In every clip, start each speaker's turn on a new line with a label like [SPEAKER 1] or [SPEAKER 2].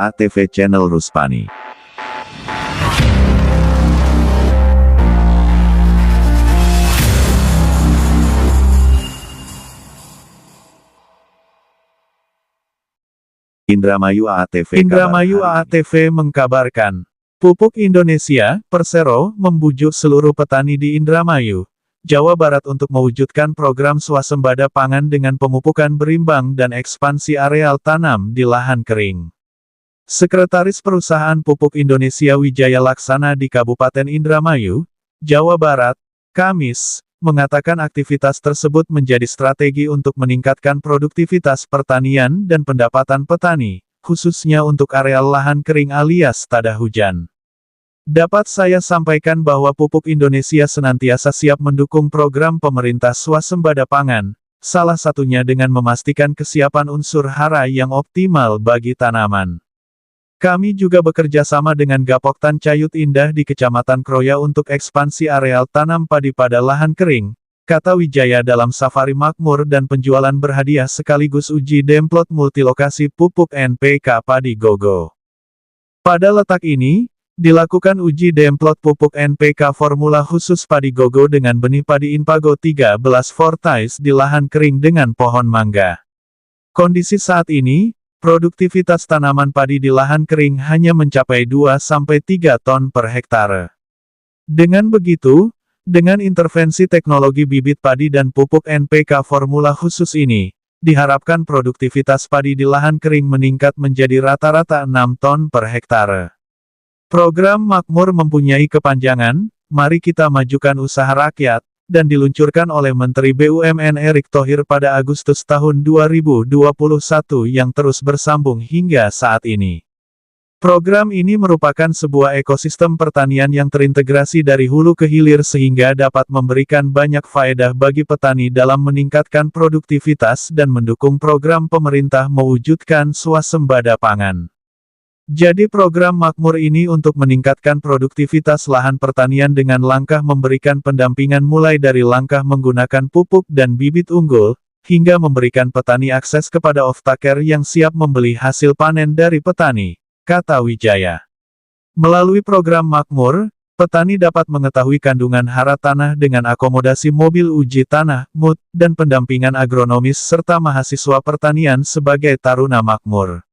[SPEAKER 1] ATV Channel Ruspani. Indramayu AATV mengkabarkan, Pupuk Indonesia, Persero, membujuk seluruh petani di Indramayu, Jawa Barat untuk mewujudkan program swasembada pangan dengan pemupukan berimbang dan ekspansi areal tanam di lahan kering. Sekretaris Perusahaan Pupuk Indonesia Wijaya Laksana di Kabupaten Indramayu, Jawa Barat, Kamis, mengatakan aktivitas tersebut menjadi strategi untuk meningkatkan produktivitas pertanian dan pendapatan petani, khususnya untuk areal lahan kering alias tada hujan. Dapat saya sampaikan bahwa Pupuk Indonesia senantiasa siap mendukung program pemerintah swasembada pangan, salah satunya dengan memastikan kesiapan unsur hara yang optimal bagi tanaman. Kami juga bekerja sama dengan Gapoktan Cayut Indah di Kecamatan Kroya untuk ekspansi areal tanam padi pada lahan kering, kata Wijaya dalam safari makmur dan penjualan berhadiah sekaligus uji demplot multilokasi pupuk NPK Padi Gogo. Pada letak ini, dilakukan uji demplot pupuk NPK formula khusus Padi Gogo dengan benih padi Inpago 13 Fortis di lahan kering dengan pohon mangga. Kondisi saat ini, produktivitas tanaman padi di lahan kering hanya mencapai 2-3 ton per hektare. Dengan begitu, dengan intervensi teknologi bibit padi dan pupuk NPK formula khusus ini, diharapkan produktivitas padi di lahan kering meningkat menjadi rata-rata 6 ton per hektare. Program Makmur mempunyai kepanjangan, mari kita majukan usaha rakyat, dan diluncurkan oleh Menteri BUMN Erick Thohir pada Agustus tahun 2021 yang terus bersambung hingga saat ini. Program ini merupakan sebuah ekosistem pertanian yang terintegrasi dari hulu ke hilir sehingga dapat memberikan banyak faedah bagi petani dalam meningkatkan produktivitas dan mendukung program pemerintah mewujudkan swasembada pangan. Jadi program Makmur ini untuk meningkatkan produktivitas lahan pertanian dengan langkah memberikan pendampingan mulai dari langkah menggunakan pupuk dan bibit unggul, hingga memberikan petani akses kepada off-taker yang siap membeli hasil panen dari petani, kata Wijaya. Melalui program Makmur, petani dapat mengetahui kandungan hara tanah dengan akomodasi mobil uji tanah, MUT, dan pendampingan agronomis serta mahasiswa pertanian sebagai taruna makmur.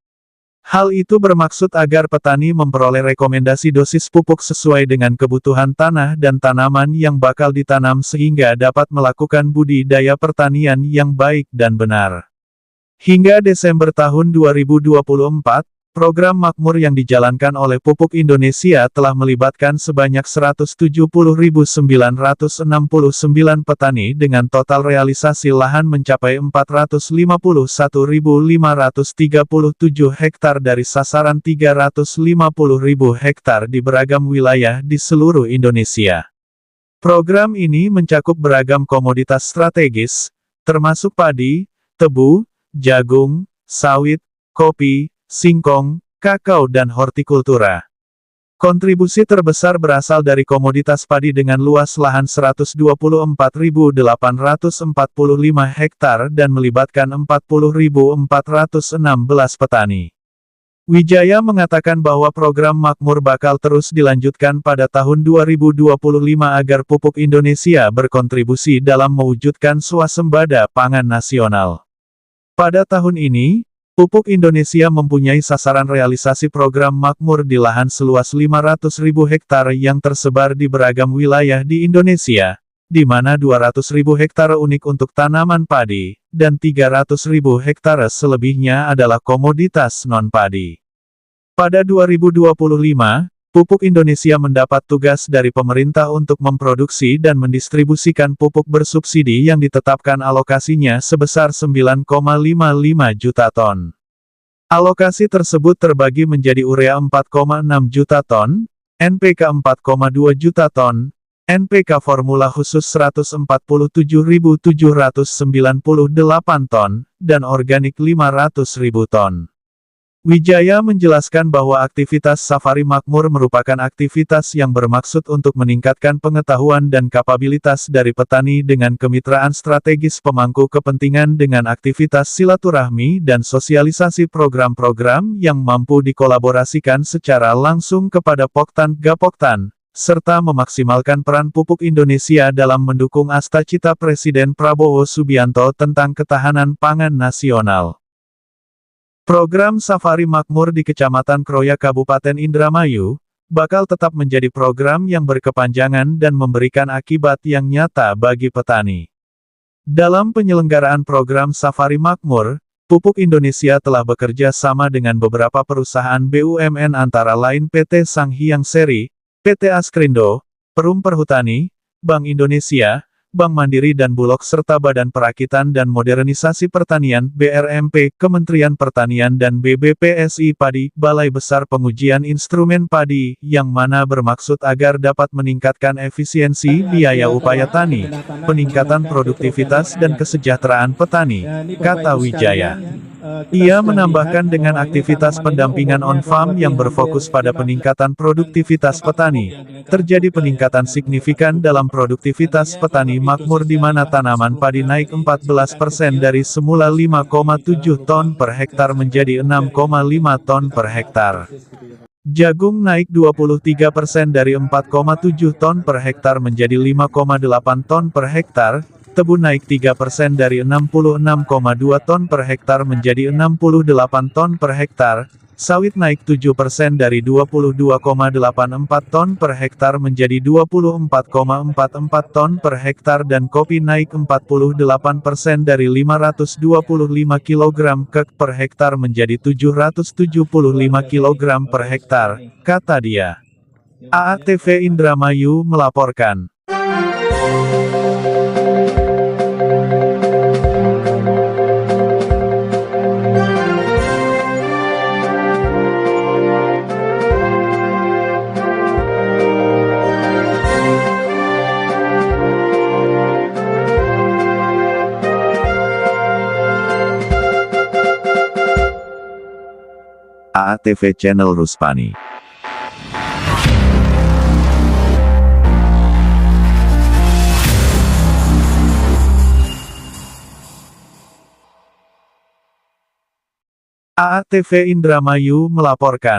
[SPEAKER 1] Hal itu bermaksud agar petani memperoleh rekomendasi dosis pupuk sesuai dengan kebutuhan tanah dan tanaman yang bakal ditanam sehingga dapat melakukan budidaya pertanian yang baik dan benar. Hingga Desember tahun 2024, program Makmur yang dijalankan oleh Pupuk Indonesia telah melibatkan sebanyak 170.969 petani dengan total realisasi lahan mencapai 451.537 hektar dari sasaran 350.000 hektar di beragam wilayah di seluruh Indonesia. Program ini mencakup beragam komoditas strategis, termasuk padi, tebu, jagung, sawit, kopi, singkong, kakao dan hortikultura. Kontribusi terbesar berasal dari komoditas padi dengan luas lahan 124.845 hektar dan melibatkan 40.416 petani. Wijaya mengatakan bahwa program Makmur bakal terus dilanjutkan pada tahun 2025 agar Pupuk Indonesia berkontribusi dalam mewujudkan swasembada pangan nasional. Pada tahun ini, Pupuk Indonesia mempunyai sasaran realisasi program Makmur di lahan seluas 500.000 hektar yang tersebar di beragam wilayah di Indonesia, di mana 200.000 hektar unik untuk tanaman padi, dan 300.000 hektar selebihnya adalah komoditas non-padi. Pada 2025, Pupuk Indonesia mendapat tugas dari pemerintah untuk memproduksi dan mendistribusikan pupuk bersubsidi yang ditetapkan alokasinya sebesar 9,55 juta ton. Alokasi tersebut terbagi menjadi urea 4,6 juta ton, NPK 4,2 juta ton, NPK formula khusus 147.798 ton, dan organik 500.000 ton. Wijaya menjelaskan bahwa aktivitas Safari Makmur merupakan aktivitas yang bermaksud untuk meningkatkan pengetahuan dan kapabilitas dari petani dengan kemitraan strategis pemangku kepentingan dengan aktivitas silaturahmi dan sosialisasi program-program yang mampu dikolaborasikan secara langsung kepada Poktan Gapoktan, serta memaksimalkan peran pupuk Indonesia dalam mendukung Astacita Presiden Prabowo Subianto tentang ketahanan pangan nasional. Program Safari Makmur di Kecamatan Kroya Kabupaten Indramayu, bakal tetap menjadi program yang berkepanjangan dan memberikan akibat yang nyata bagi petani. Dalam penyelenggaraan program Safari Makmur, Pupuk Indonesia telah bekerja sama dengan beberapa perusahaan BUMN antara lain PT Sanghyang Seri, PT Askrindo, Perum Perhutani, Bank Indonesia, Bank Mandiri dan Bulog serta Badan Perakitan dan Modernisasi Pertanian (BRMP), Kementerian Pertanian dan BBPSI Padi, Balai Besar Pengujian Instrumen Padi, yang mana bermaksud agar dapat meningkatkan efisiensi biaya upaya tani, peningkatan produktivitas dan kesejahteraan petani, kata Wijaya. Ia menambahkan dengan aktivitas pendampingan on-farm yang berfokus pada peningkatan produktivitas petani, terjadi peningkatan signifikan dalam produktivitas petani makmur di mana tanaman padi naik 14% dari semula 5,7 ton per hektar menjadi 6,5 ton per hektar. Jagung naik 23% dari 4,7 ton per hektar menjadi 5,8 ton per hektar. Tebu naik 3% dari 66,2 ton per hektar menjadi 68 ton per hektar, sawit naik 7% dari 22,84 ton per hektar menjadi 24,44 ton per hektar dan kopi naik 48% dari 525 kg per hektar menjadi 775 kg per hektar, kata dia. AATV Indramayu melaporkan. AATV Channel Ruspani. AATV Indramayu melaporkan.